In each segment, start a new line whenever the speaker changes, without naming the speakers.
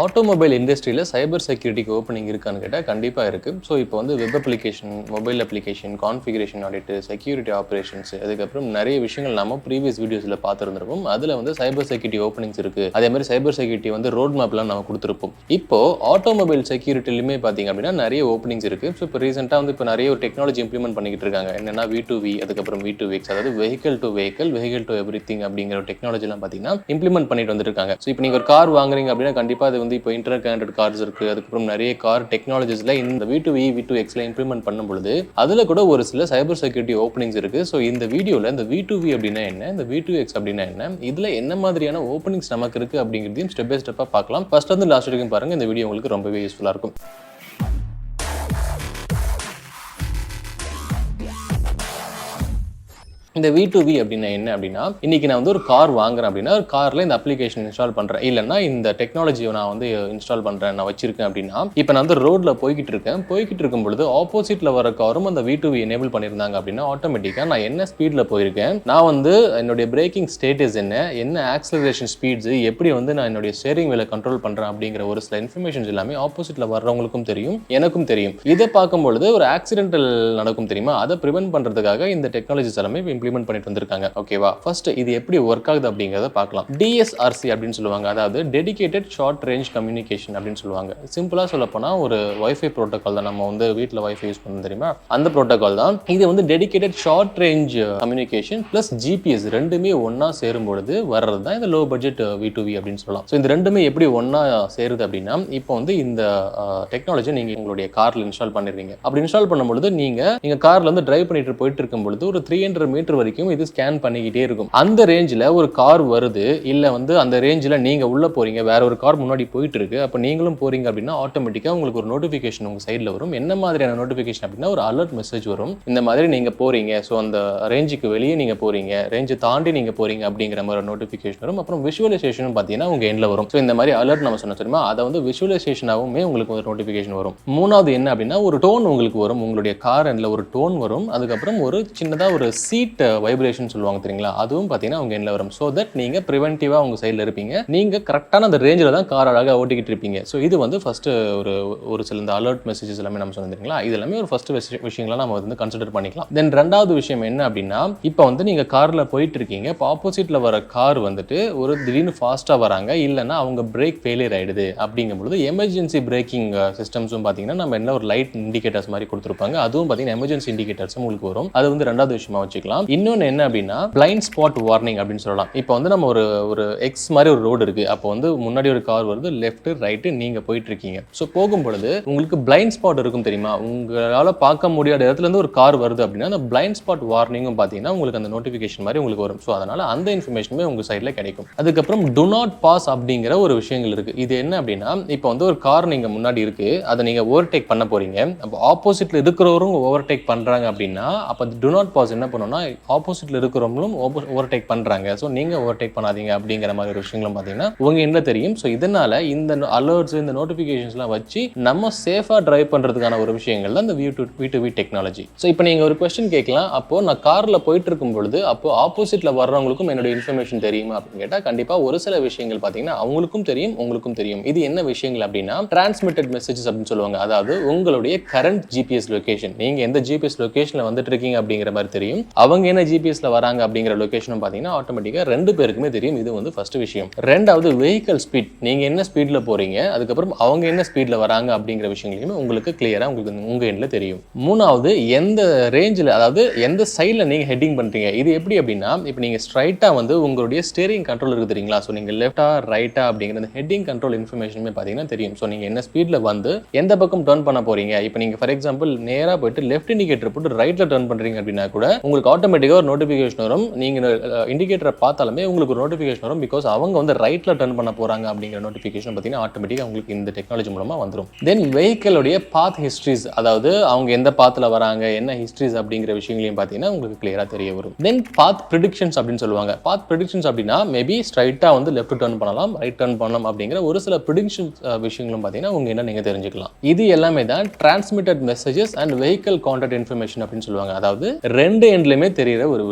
Automobile இண்டஸ்ட்ரியில் சைபர் செக்யூரிட்டிக்கு opening இருக்கான்னு கேட்டால் கண்டிப்பாக இருக்குது. ஸோ இப்போ வந்து web application, mobile application, configuration ஆடிட்டு, செக்யூரிட்டி ஆப்ரேஷன்ஸ், அதுக்கப்புறம் நிறைய விஷயங்கள் நம்ம ப்ரீவியஸ் வீடியோஸில் பார்த்துருந்துருப்போம். அதில் வந்து சைபர் செக்யூரிட்டி ஓப்பனிங்ஸ் இருக்குது. அதே மாதிரி சைபர் செக்யூரிட்டி வந்து ரோட் மேப்லாம் நம்ம கொடுத்துருப்போம். இப்போ ஆட்டோமொபைல் செக்யூரிட்டிலுமே பார்த்தீங்க அப்படின்னா நிறைய ஓப்பனிங்ஸ் இருக்குது. ஸோ இப்போ ரீசெண்டாக வந்து இப்போ நிறைய ஒரு டெக்னாலஜி இம்ப்ளிமெண்ட் பண்ணிக்கிட்டு இருக்காங்க. என்னென்னா V2V, அதுக்கப்புறம் V2X, அதாவது vehicle to vehicle, vehicle to everything அப்படிங்கிற ஒரு டெக்னாலஜிலாம் பார்த்தீங்கன்னா இம்ப்ளிமெண்ட் பண்ணிட்டு வந்துருக்காங்க. ஸோ இப்போ நீங்கள் ஒரு கார் வாங்குறீங்க அப்படின்னா கண்டிப்பாக அது வந்து இப்போ இன்டர்நெட் கனெக்டட் கார்ஸ் இருக்குது. அதுக்கப்புறம் நிறைய கார் டெக்னாலஜிஸில் இந்த V2V, V2Xல இம்ப்ளிமெண்ட் பண்ணும் பொழுது அதில் கூட ஒரு சில சைபர் செக்யூரிட்டி ஓப்பனிங்ஸ் இருக்குது. ஸோ இந்த வீடியோவில் இந்த V2V அப்படின்னா என்ன, இந்த V2X அப்படின்னா என்ன, இதில் என்ன மாதிரியான ஓப்பனிங்ஸ் நமக்கு இருக்குது அப்படிங்கிறதையும் ஸ்டெப் பை ஸ்டெப்பாக பார்க்கலாம். ஃபர்ஸ்ட் வந்து லாஸ்ட் வரைக்கும் பாருங்கள். இந்த வீடியோ உங்களுக்கு ரொம்பவே யூஸ்ஃபுல்லாக இருக்கும். இந்த V2V அப்படின்னா என்ன அப்படின்னா, இன்னைக்கு நான் வந்து ஒரு கார் வாங்குறேன் அப்படின்னா, ஒரு காரில் இந்த அப்ளிகேஷன் இன்ஸ்டால் பண்ணுறேன், இல்லைன்னா இந்த டெக்னாலஜியை நான் வந்து இன்ஸ்டால் பண்ணுறேன், நான் வச்சிருக்கேன் அப்படின்னா, இப்போ நான் வந்து ரோட்டில் போய்கிட்டு இருக்கும் பொழுது ஆப்போசிட்டில் வர காரும் அந்த V2V எனேபிள் பண்ணியிருந்தாங்க அப்படின்னா ஆட்டோமேட்டிக்காக நான் என்ன ஸ்பீடில் போயிருக்கேன், நான் வந்து என்னுடைய பிரேக்கிங் ஸ்டேட்டஸ் என்ன ஆக்சலரேஷன் ஸ்பீட்ஸ், எப்படி வந்து நான் என்னுடைய ஸ்டேரிங் வீலை கண்ட்ரோல் பண்ணுறேன் அப்படிங்கிற ஒரு சில இன்ஃபர்மேஷன்ஸ் எல்லாமே ஆப்போசிட்டில் வர்றவங்களுக்கும் தெரியும், எனக்கும் தெரியும். இதை பார்க்கும்பொழுது ஒரு ஆக்சிடென்டல் நடக்கும் தெரியுமா, அதை ப்ரிவென்ட் பண்ணுறதுக்காக இந்த டெக்னாலஜிஸ் எல்லாமே இம்ப்ளிமெண்ட் பண்ணிட்டு வந்திருக்காங்க. ஓகேவா? ஃபர்ஸ்ட் இது எப்படி ஒர்க் ஆகுது அப்படிங்கறத பார்க்கலாம். DSRC அப்படின்னு சொல்லுவாங்க, அதாவது டெடிகேட்டட் ஷார்ட் ரேஞ்ச் கம்யூனிகேஷன் அப்படின்னு சொல்லுவாங்க. சிம்பிளா சொல்ல போனா ஒரு வைஃபை புரோட்டோகால் தான். நம்ம வந்து வீட்டில் வைஃபை யூஸ் பண்ண தெரியுமா, அந்த புரோட்டோகால் தான் இது. வந்து dedicated short range communication plus GPS ரெண்டுமே ஒன்னா சேரும் பொழுது வர்றது தான் இந்த லோ பட்ஜெட் V2V அப்படின்னு சொல்லலாம். ஸோ இந்த ரெண்டுமே எப்படி ஒன்னா சேருது அப்படின்னா, இப்போ வந்து இந்த டெக்னாலஜி நீங்க உங்களுடைய கார்ல இன்ஸ்டால் பண்ணிடுறீங்க. அப்படி இன்ஸ்டால் பண்ணும்பொழுது நீங்க கார்ல வந்து டிரைவ் பண்ணிட்டு போயிட்டு இருக்கும் பொழுது ஒரு 300 மீட்டர் வரைக்கும் இது ஸ்கேன் பண்ணிக்கிட்டே இருக்கும். அந்த ரேஞ்சில் ஒரு கார் வருது, இல்ல வந்து அந்த ரேஞ்சில் நீங்க உள்ள போறீங்க, வேற ஒரு கார் முன்னாடி போயிட்டு இருக்கு, அப்ப நீங்களும் போறீங்க அப்படின்னா ஆட்டோமேட்டிக்கா உங்களுக்கு ஒரு நோட்டிபிகேஷன் உங்க சைட்ல வரும். என்ன மாதிரியான நோட்டிபிகேஷன் அப்படின்னா ஒரு அலர்ட் மெசேஜ் வரும். இந்த மாதிரி நீங்க போறீங்க, ஸோ அந்த ரேஞ்சுக்கு வெளியே நீங்க போறீங்க, ரேஞ்சை தாண்டி நீங்க போறீங்க அப்படிங்கிற மாதிரி நோட்டிபிகேஷன் வரும். அப்புறம் விஷுவலைசேஷனும் பார்த்தீங்கன்னா உங்க எண்ட்ல வரும். ஸோ இந்த மாதிரி அலர்ட் நம்ம சொன்ன தெரியுமா, அதை வந்து விஷுவலைசேஷனாகவுமே உங்களுக்கு ஒரு நோட்டிபிகேஷன் வரும். மூணாவது என்ன அப்படின்னா ஒரு டோன் உங்களுக்கு வரும். உங்களுடைய கார் எண்ட்ல ஒரு டோன் வரும். அதுக்கப்புறம் ஒரு சின்னதா ஒரு சீட் வைப்ரேஷன் சொல்லுவாங்க தெரியுங்களா, அதுவும் பார்த்தீங்கன்னா உங்க எண்ட்ல வரும். ஸோ தட் நீங்க ப்ரிவென்டிவா உங்க சைடில் இருப்பீங்க, நீங்க கரெக்டான அந்த ரேஞ்சில் தான் கார் அழகாக ஓட்டிக்கிட்டு இருப்பீங்க. ஸோ இது வந்து ஃபர்ஸ்ட் ஒரு சில இந்த அலர்ட் மெசேஜஸ் எல்லாமே நம்ம சொன்னீங்களா, இது எல்லாமே ஒரு ஃபர்ஸ்ட் விஷயங்களா நம்ம வந்து கன்சிடர் பண்ணிக்கலாம். தென் ரெண்டாவது விஷயம் என்ன அப்படின்னா, இப்போ வந்து நீங்க கார்ல போயிட்டு இருக்கீங்க, இப்போ ஆப்போசிட்ல வர கார் வந்துட்டு ஒரு திடீர்னு ஃபாஸ்டா வராங்க, இல்லைன்னா அவங்க பிரேக் ஃபெயிலியர் ஆயிடுது அப்படிங்கும் பொழுது எமர்ஜென்சி பிரேக்கிங் சிஸ்டம்ஸும் பார்த்தீங்கன்னா நம்ம என்ன ஒரு லைட் இண்டிகேட்டர்ஸ் மாதிரி கொடுத்துருப்பாங்க, அதுவும் பார்த்தீங்கன்னா எமர்ஜென்சி இண்டிகேட்டர்ஸும் உங்களுக்கு வரும். அது வந்து ரெண்டாவது விஷயமா வச்சுக்கலாம். இன்னொன்று என்ன அப்படின்னா பிளைண்ட் ஸ்பாட் வார்னிங் அப்படின்னு சொல்லலாம். இப்போ வந்து நம்ம ஒரு எக்ஸ் மாதிரி ஒரு ரோடு இருக்கு, அப்போ வந்து முன்னாடி ஒரு கார் வருது, லெஃப்ட் ரைட்டு நீங்க போயிட்டு இருக்கீங்க. ஸோ போகும்பொழுது உங்களுக்கு பிளைண்ட் ஸ்பாட் இருக்கும் தெரியுமா, உங்களால பார்க்க முடியாத இடத்துல இருந்து ஒரு கார் வருது அப்படின்னா அந்த பிளைண்ட் ஸ்பாட் வார்னிங்கும் பார்த்தீங்கன்னா உங்களுக்கு அந்த நோட்டிஃபிகேஷன் மாதிரி உங்களுக்கு வரும். ஸோ அதனால அந்த இன்ஃபர்மேஷனுமே உங்க சைட்ல கிடைக்கும். அதுக்கப்புறம் டு நாட் பாஸ் அப்படிங்கிற ஒரு விஷயங்கள் இருக்கு. இது என்ன அப்படின்னா, இப்போ வந்து ஒரு கார் நீங்க முன்னாடி இருக்கு, அதை நீங்க ஓவர்டேக் பண்ண போறீங்க, அப்போ ஆப்போசிட்ல இருக்கிறவரும் ஓவர்டேக் பண்றாங்க அப்படின்னா அப்போ டு நாட் பாஸ் என்ன பண்ணணும்னா ஆப்போசிட்ல இருக்கிறவங்களும் ஓவர்டேக் பண்றாங்க, ஸோ நீங்க ஓவர்டேக் பண்ணாதீங்க அப்படிங்கிற மாதிரி ஒரு விஷயங்களும் பார்த்தீங்கன்னா உங்க என்ன தெரியும். ஸோ இதனால இந்த அலர்ட்ஸ், இந்த நோட்டிஃபிகேஷன்ஸ்லாம் வச்சு நம்ம சேஃபா டிரைவ் பண்றதுக்கான ஒரு விஷயங்கள் தான் இந்த V2V டெக்னாலஜி. ஸோ இப்போ நீங்க ஒரு கொஸ்டின் கேட்கலாம், அப்போ நான் கார்ல போயிட்டு இருக்கும் பொழுது அப்போ ஆப்போசிட்ல வர்றவங்களுக்கும் என்னோட இன்ஃபர்மேஷன் தெரியுமா அப்படின்னு கேட்டா கண்டிப்பா ஒரு சில விஷயங்கள் பார்த்தீங்கன்னா அவங்களுக்கும் தெரியும், உங்களுக்கும் தெரியும். இது என்ன விஷயங்கள் அப்படின்னா டிரான்ஸ்மிட்டட் மெசேஜஸ் அப்படின்னு சொல்லுவாங்க. அதாவது உங்களுடைய கரண்ட் GPS லொகேஷன், நீங்க எந்த GPS லொகேஷன்ல வந்துட்டு இருக்கீங்க அப்படிங்கிற மாதிரி தெரியும், அவங்க என்ன GPSல வராங்க அப்படிங்கிற லொகேஷனும் பார்த்தீங்கன்னா ஆட்டோமேட்டிக்கா ரெண்டு பேருக்குமே தெரியும். இது வந்து ஃபர்ஸ்ட் விஷயம். ரெண்டாவது வெஹிக்கல் ஸ்பீட், நீங்க என்ன ஸ்பீட்ல போறீங்க, அதுக்கப்புறம் அவங்க என்ன ஸ்பீட்ல வராங்க அப்படிங்கிற விஷயங்களுமே உங்களுக்கு கிளியரா உங்களுக்கு உங்க எண்ட்ல தெரியும். மூணாவது எந்த ரேஞ்சில், அதாவது எந்த சைட்ல நீங்க ஹெட்டிங் பண்றீங்க. இது எப்படி அப்படின்னா, இப்போ நீங்க ஸ்ட்ரைட்டா வந்து உங்களுடைய ஸ்டீரிங் கண்ட்ரோல் இருக்கு தெரியுங்களா, ஸோ நீங்க லெஃப்டா ரைட்டா அப்படிங்கிற அந்த ஹெட்டிங் கண்ட்ரோல் இன்ஃபர்மேஷனுமே பார்த்தீங்கன்னா தெரியும். ஸோ நீங்க என்ன ஸ்பீட்ல வந்து எந்த பக்கம் டர்ன் பண்ண போறீங்க. இப்போ நீங்க ஃபார் எக்ஸாம்பிள் நேரா போயிட்டு லெஃப்ட் இண்டிகேட்டர் போட்டு ரைட்ல டர்ன் பண்றீங்க அப்படின்னா கூட உங்களுக்கு ஆட்டோமேட்டிக்கா ஒரு நோட்டிஃபிகேஷன் வரும். நீங்க இண்டிகேட்டரை பார்த்தாலுமே உங்களுக்கு ஒரு நோட்டிஃபிகேஷன் வரும், பிகாஸ் அவங்க வந்து ரைட்ல டர்ன் பண்ண போறாங்க அப்படிங்கிற நோட்டிஃபிகேஷன் பார்த்தீங்கன்னா ஆட்டோமேட்டிக்கா உங்களுக்கு இந்த டெக்னாலஜி மூலமா வந்துடும். தென் வெஹிக்கிளுடைய பாத் ஹிஸ்ட்ரிஸ், அதாவது அவங்க எந்த பாத்துல வராங்க, என்ன ஹிஸ்ட்ரிஸ் அப்படிங்கிற விஷயங்களையும் பார்த்தீங்கன்னா உங்களுக்கு கிளியரா தெரிய வரும். தென் பாத் ப்ரிடிக்ஷன்ஸ் அப்படின்னு சொல்லுவாங்க. பாத் ப்ரிடிக்ஷன்ஸ் அப்படின்னா மேபி ஸ்ட்ரைட்டா வந்து லெஃப்ட் டர்ன் பண்ணலாம், ரைட் டர்ன் பண்ணலாம் அப்படிங்கிற ஒரு சில ப்ரிடிக்ஷன் விஷயங்களும் பார்த்தீங்கன்னா உங்க என்ன நீங்க தெரிஞ்சுக்கலாம். இது எல்லாமே தான் transmitted messages and vehicle contact information அப்படின்னு சொல்லுவாங்க. அதாவது ரெண்டு எண்ட்லயுமே தெரியும் தெரியிற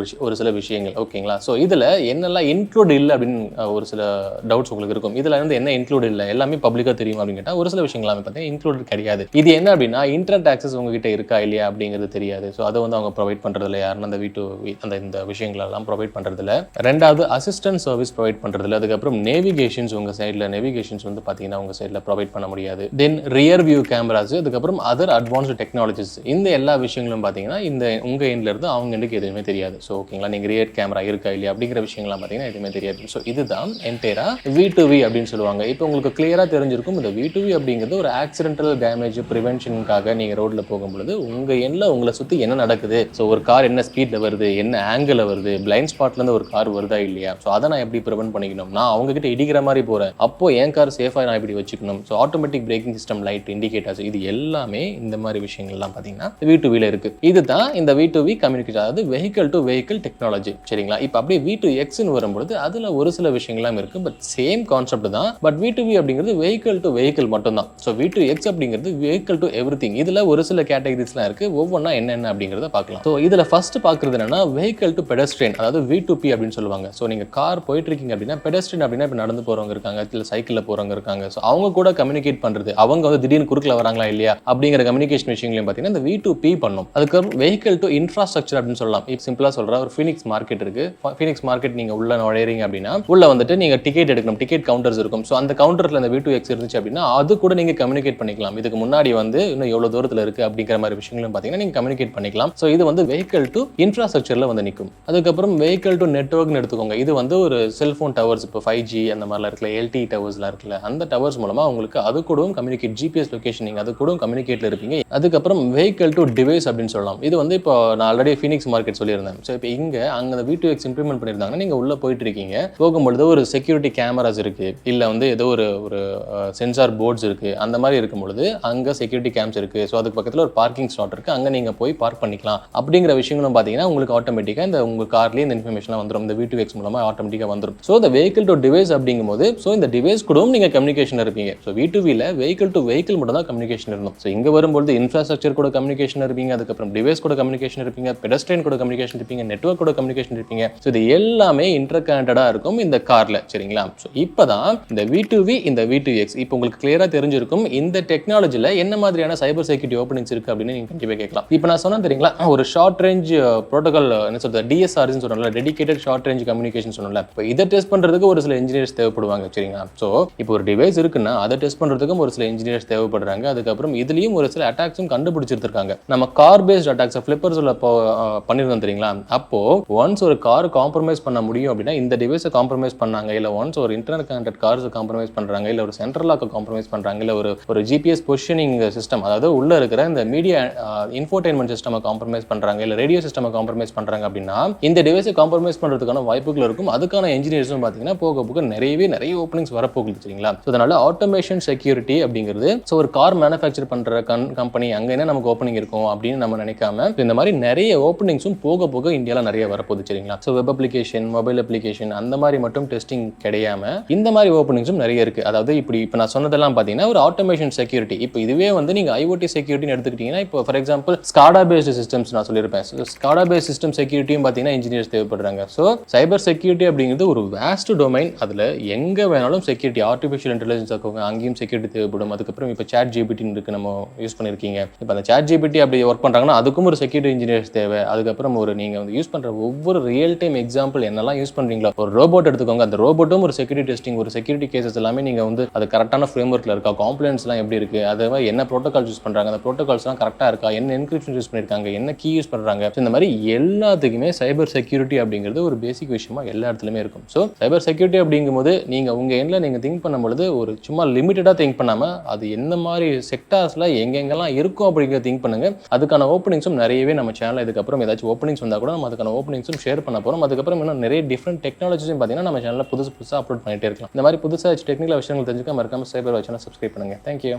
ஒரு சில விஷயங்கள். ஓகேங்களா? ஸோ இதில் என்னெல்லாம் இன்க்ளூட் இல்லை அப்படின்னு ஒரு சில டவுட்ஸ் உங்களுக்கு இருக்கும். இதில் வந்து என்ன இன்க்ளூட் இல்லை, எல்லாமே பப்ளிக்காக தெரியும் அப்படின்னு கேட்டால் ஒரு சில விஷயங்கள் எல்லாமே பார்த்தீங்கன்னா இன்க்ளூட் கிடையாது. இது என்ன அப்படின்னா இன்டர்நெட் ஆக்சஸ் உங்ககிட்ட இருக்கா இல்லையா அப்படிங்கிறது தெரியாது. ஸோ அதை வந்து அவங்க ப்ரொவைட் பண்ணுறதில்ல. யாருன்னா அந்த இந்த விஷயங்களெல்லாம் ப்ரொவைட் பண்ணுறதில்ல. ரெண்டாவது அசிஸ்டன்ட் சர்வீஸ் ப்ரொவைட் பண்ணுறதில்ல. அதுக்கப்புறம் நேவிகேஷன்ஸ் உங்கள் சைடில் நேவிகேஷன்ஸ் வந்து பார்த்தீங்கன்னா உங்கள் சைடில் ப்ரொவைட் பண்ண முடியாது. தென் ரியர் வியூ கேமராஸ், அதுக்கப்புறம் அதர் அட்வான்ஸ்டு டெக்னாலஜிஸ், இந்த எல்லா விஷயங்களும் பார்த்தீங்கன்னா இந்த உங்கள் எண்ட்ல இருந்து அவங்க எண்டுக்கு எதுவுமே தெரியாது. ஸோ ஓகேங்களா, நீங்கள் ரியர் கேமரா இருக்கா இல்லையா அப்படிங்கிற விஷயங்கள்லாம் பார்த்தீங்கன்னா எதுவுமே தெரியாது. ஸோ இதுதான் என்டையரா V2V அப்படின்னு சொல்லுவாங்க. இப்போ உங்களுக்கு கிளியராக தெரிஞ்சிருக்கும் இந்த V2V அப்படிங்கிறது ஒரு ஆக்சிடென்டல் டேமேஜ் ப்ரிவென்ஷனுக்காக நீங்கள் ரோட்டில் போகும்பொழுது உங்கள் எண்ணில் உங்களை சுற்றி என்ன நடக்குது, ஸோ ஒரு கார் என்ன ஸ்பீடில் வருது, என்ன ஆங்கிள் வருது, பிளைண்ட் ஸ்பாட்லேருந்து ஒரு கார் வருதா இல்லையா, ஸோ அதை நான் எப்படி ப்ரிவென்ட் பண்ணிக்கணும், நான் அவங்ககிட்ட இடிக்கிற மாதிரி போகிறேன், அப்போ என் கார் சேஃபாக நான் இப்படி வச்சுக்கணும், so automatic braking system, light, indicators, இது எல்லாமே இந்த மாதிரி விஷயங்கள்லாம் பார்த்தீங்கன்னா V2Vல இருக்கு. இதுதான் இந்த V2V கம்யூனிகேஷன், அதாவது வெஹிக்கல் டு வெஹிக்கல் டெக்னாலஜி. சரிங்களா? இப்போ அப்படியே V2Xன்னு வரும்பொழுது அதில் ஒரு சில விஷயங்கள்லாம் இருக்கு. பட் சேம் கான்செப்ட் தான். பட் V2V அப்படிங்கிறது வெஹிக்கல் டு வெஹிக்கல் மட்டும் தான். ஸோ V2X அப்படிங்கிறது வெஹிக்கல் டு எவ்ரிதிங். இதுல ஒரு சில கேட்டகரிஸ்லாம் இருக்கு. ஒவ்வொன்றா என்னென்ன அப்படிங்கிறத பார்க்கலாம். ஸோ இதுல ஃபர்ஸ்ட் பார்க்கறது என்னன்னா வெஹிக்கல் டு பெடஸ்ட்ரியன், அதாவது V2P அப்படின்னு சொல்லுவாங்க. ஸோ நீங்க கார் போயிட்டு இருக்கீங்க அப்படின்னா பெடஸ்ட்ரியன் அப்படின்னா இப்போ நடந்து போறவங்க இருக்காங்க, இல்லை சைக்கிளில் போறவங்க இருக்காங்க. ஸோ அவங்க கூட கம்யூனிகேட் பண்றது, அவங்க வந்து திடீர்னு குறுக்கில் வராங்களா இல்லையா அப்படிங்கிற கம்யூனிகேஷன் விஷயங்களையும் பார்த்தீங்கன்னா இந்த V2P பண்ணும். அதுக்கப்புறம் வெஹிக்கல் டு இன்ஃப்ராஸ்ட்ரக்சர் அப்படின்னு சொல்லலாம். இப்போ சிம்பிளா சொல்ற ஒரு ஃபீனிக்ஸ் மார்க்கெட் இருக்கு. ஃபீனிக்ஸ் மார்க்கெட் நீங்க உள்ள நுழையறீங்க அப்படின்னா உள்ள வந்துட்டு நீங்க டிக்கெட் எடுக்கணும், டிக்கெட் கவுண்டர்ஸ் இருக்கும். ஸோ அந்த கவுண்டர்ல இந்த V2X இருந்துச்சு அப்படின்னா அது கூட நீங்க கம்யூனிகேட் பண்ணிக்கலாம். இதுக்கு முன்னாடி வந்து இன்னும் எவ்வளவு தூரத்தில் இருக்கு அப்படிங்கிற மாதிரி விஷயங்களும் பார்த்தீங்கன்னா நீங்க கம்யூனிகேட் பண்ணிக்கலாம். ஸோ இது வந்து வெஹிக்கல் டு இன்ஃப்ராஸ்ட்ரக்சர்ல வந்து நிற்கும். அதுக்கப்புறம் வெஹிக்கல் டு நெட்வொர்க்னு எடுத்துக்கோங்க. இது வந்து ஒரு செல்போன் டவர்ஸ், இப்போ 5G அந்த மாதிரிலாம் இருக்குல்ல, LTE டவர்ஸ்லாம் இருக்குல்ல, அந்த டவர்ஸ் மூலமா உங்களுக்கு அது கூடவும் கம்யூனிகேட், GPS லொகேஷன் நீங்க அது கூடவும் கம்யூனிகேட்ல இருப்பீங்க. அதுக்கப்புறம் வெஹிக்கல் டு டிவைஸ் அப்படின்னு சொல்லலாம். இது வந்து இப்போ நான் ஆல்ரெடி ஃபீனிக்ஸ் மார்க்கெட் சொல்லியிருந்தேன். ஸோ இப்போ அங்கே அந்த V2X இம்ப்ளிமெண்ட் பண்ணியிருந்தாங்கன்னா நீங்கள் உள்ளே போயிட்டு இருக்கீங்க, போகும்பொழுது ஒரு செக்யூரிட்டி கேமராஸ் இருக்கு, இல்லை வந்து ஏதோ ஒரு சென்சார் போர்ட்ஸ் இருக்கு, அந்த மாதிரி இருக்கும் பொழுது அங்கே செக்யூரிட்டி கேம்ஸ் இருக்கு. ஸோ அதுக்கு பக்கத்தில் ஒரு பார்க்கிங் ஸ்லாட் இருக்கு, அங்கே நீங்கள் போய் பார்க் பண்ணிக்கலாம் அப்படிங்கிற விஷயங்களும் பார்த்தீங்கன்னா உங்களுக்கு ஆட்டோமேட்டிக்காக இந்த உங்கள் கார்லேயே இந்த இன்ஃபர்மேஷன் வந்துடும். இந்த V2X மூலமாக ஆட்டோமேட்டிக்காக வந்துடும். ஸோ இந்த வெஹிக்கல் டு டிவைஸ் அப்படிங்கும்போது ஸோ இந்த டிவைஸ் கூடவும் நீங்கள் கம்யூனிகேஷன் இருப்பீங்க. ஸோ V2Vல வெஹிக்கல் டு வெஹிக்கல் மட்டும் தான் கம்யூனிகேஷன் இருக்கும். ஸோ இங்கே வரும்போது இன்ஃப்ராஸ்ட்ரக்சர் கூட கம்யூனிகேஷன் இருப்பீங்க, அதுக்கப்புறம் டிவைஸ் கூட கம்யூனிகேஷன் இருப்பீங்க, பெடஸ்ட்ரியன் கூட கம்யூனிகேஷன் இருப்பீங்க, நெட்வொர்க் கூட கம்யூனிகேஷன் இருப்பீங்க. ஸோ இது எல்லாமே இன்டர் கனெக்டடாக இருக்கும் இந்த கார்ல. சரிங்களா? ஸோ இப்போதான் இந்த V2V, இந்த V2X இப்போ உங்களுக்கு கிளியராக தெரிஞ்சிருக்கும். இந்த டெக்னாலஜியில் என்ன மாதிரியான சைபர் செக்யூரிட்டி ஓப்பனிங்ஸ் இருக்கு அப்படின்னு நீங்கள் கண்டிப்பாக கேட்கலாம். இப்போ நான் சொன்னேன் தெரியுங்களா, ஒரு ஷார்ட் ரேஞ்ச் ப்ரோட்டோகால், என்ன சொல்றது, DSRன்னு சொல்றோம்ல, டெடிகேட்டட் ஷார்ட் ரேஞ்ச் கம்யூனிகேஷன் சொன்னோம்ல. இப்போ இதை டெஸ்ட் பண்றதுக்கு ஒரு சில இன்ஜினியர்ஸ் தேவைப்படுவாங்க. சரிங்களா? ஸோ இப்போ ஒரு டிவைஸ் இருக்குன்னா அதை டெஸ்ட் பண்றதுக்கும் ஒரு சில இன்ஜினியர்ஸ் தேவைப்படுறாங்க. அதுக்கப்புறம் இதுலயும் ஒரு சில அட்டாக்ஸும் கண்டுபிடிச்சிருக்காங்க. நம்ம கார் பேஸ்ட் அட்டாக்ஸ் ஃபிளிப்பர்ஸ்ல பண்ணிருந்தோம் தெரியுங்களா? அப்போ ஒன்ஸ் ஒரு கார் காம்ப்ரமைஸ் பண்ண முடியும் அப்படின்னா இந்த டிவைஸை காம்ப்ரமைஸ் பண்ணாங்க, இல்ல ஒன்ஸ் ஒரு இன்டர்நெட் கனெக்டட் கார்ஸ் காம்ப்ரமைஸ் பண்றாங்க, இல்ல ஒரு சென்ட்ரல் லாக் காம்ப்ரமைஸ் பண்றாங்க, இல்ல ஒரு GPS பொசிஷனிங் சிஸ்டம், அதாவது உள்ள இருக்கிற இந்த மீடியா இன்ஃபோடெயின்மென்ட் சிஸ்டம் காம்ப்ரமைஸ் பண்றாங்க, இல்ல ரேடியோ சிஸ்டம் காம்ப்ரமைஸ் பண்றாங்க அப்படின்னா இந்த டிவைஸை காம்ப்ரமைஸ் பண்றதுக்கான வாய்ப்புகள் இருக்கும். அதுக்கான இன்ஜினியர்ஸும் பாத்தீங்கன்னா போக போக நிறைய ஓப்பனிங்ஸ் வரப்போகுது. சரிங்களா? ஸோ அதனால ஆட்டோமேஷன் செக்யூரிட்டி அப்படிங்கிறது ஸோ ஒரு கார் மேனுஃபேக்சர் பண்ற கம்பெனி அங்க என்ன நமக்கு ஓப்பனிங் இருக்கும் அப்படின்னு நம்ம நினைக்காம இந்த மாதிரி நிறைய ஓப்பனிங்ஸும் போக போக இந்தியால நிறைய வரப்போகுது. சரிங்களா? So web application, mobile application அந்த மாதிரி மட்டும் டெஸ்டிங் கிடையாம இந்த மாதிரி ஓப்பனிங்ஸும் நிறைய இருக்கு. அதாவது இப்போ நான் சொன்னதெல்லாம் பார்த்தீங்கன்னா ஒரு ஆட்டோமேஷன் செக்யூரிட்டி. இப்போ இதுவே வந்து நீங்க IoT செக்யூரிட்டின்னு எடுத்துக்கிட்டீங்கன்னா இப்போ for example SCADA based systems நான் சொல்லியிருப்பேன். SCADA பேஸ்ட் சிஸ்டம் செக்யூரிட்டியும் பார்த்தீங்கன்னா இன்ஜினியர்ஸ் தேவைப்படுறாங்க. ஸோ சைபர் செக்யூரிட்டி அப்படிங்கிறது ஒரு வேஸ்ட் டொமைன். அதுல எங்க வேணாலும் செக்யூரிட்டி, ஆர்டிஃபிஷியல் இன்டெலிஜென்ஸ் இருக்கவங்க அங்கேயும் செக்யூரிட்டி தேவைப்படும். அதுக்கப்புறம் இப்போ ChatGPT இருக்கு, நம்ம யூஸ் பண்ணிருக்கீங்க. இப்போ அந்த ChatGPT அப்படி ஒர்க் பண்றாங்கன்னா அதுக்கும் ஒரு செக்யூரிட்டி இன்ஜினியர்ஸ் தேவை. அதுக்கப்புறம் நீங்க வந்து யூஸ் பண்ற ஒவ்வொரு ரியல் டைம் எக்ஸாம்பிள் என்னெல்லாம் யூஸ் பண்றீங்களோ, ஒரு ரோபோட் எடுத்துக்கோங்க, அந்த ரோபோட்டும் ஒரு செக்யூரிட்டி டெஸ்டிங், ஒரு செக்யூரிட்டி கேசஸ் எல்லாமே நீங்க வந்து அது கரெக்டான ஃப்ரேம் ஒர்க்ல இருக்கா, காம்ப்ளைன்ஸ் எல்லாம் எப்படி இருக்கு, அதுவே என்ன ப்ரோட்டோகால்ஸ் யூஸ் பண்றாங்க, அந்த ப்ரோட்டோகால்ஸ் எல்லாம் கரெக்டா இருக்கா, என்ன என்கிரிப்ஷன் யூஸ் பண்ணிருக்காங்க, என்ன கீ யூஸ் பண்றாங்க, இந்த மாதிரி எல்லாத்துக்குமே சைபர் செக்யூரிட்டி அப்படிங்கிறது ஒரு பேசிக் விஷயமா எல்லா இடத்துலயுமே இருக்கும். ஸோ சைபர் செக்யூரிட்டி அப்படிங்கும்போது நீங்க உங்க எண்ட்ல நீங்க திங்க் பண்ணும்பொழுது ஒரு சும்மா லிமிட்டடா திங்க் பண்ணாம அது எந்த மாதிரி செக்டார்ஸ்ல எங்கெங்கெல்லாம் இருக்கும் அப்படிங்கிற திங்க் பண்ணுங்க. அதுக்கான ஓப்பனிங்ஸும் நிறையவே நம்ம சேனல் இதுக்கப்புறம் ஏதாச்சும் ஓப்பனிங்ஸ் வந்தா கூட நம்ம அதுக்கான ஓப்பனிங்ஸும் ஷேர் பண்ண போறோம். அதுக்கப்புறம் இன்னும் நிறைய டிஃப்ரெண்ட் டெக்னாலஜிஸும் பார்த்தீங்கன்னா நம்ம சேனல்ல புதுசா அப்லோட் பண்ணிட்டே இருக்கலாம். இந்த மாதிரி புதுசா டெக்னிக்கல் விஷயங்கள் தெரிஞ்சுக்க மறக்காம சைபர் வாட்ச் சேனல் சப்ஸ்கிரைப் பண்ணுங்க. தேங்க்யூ.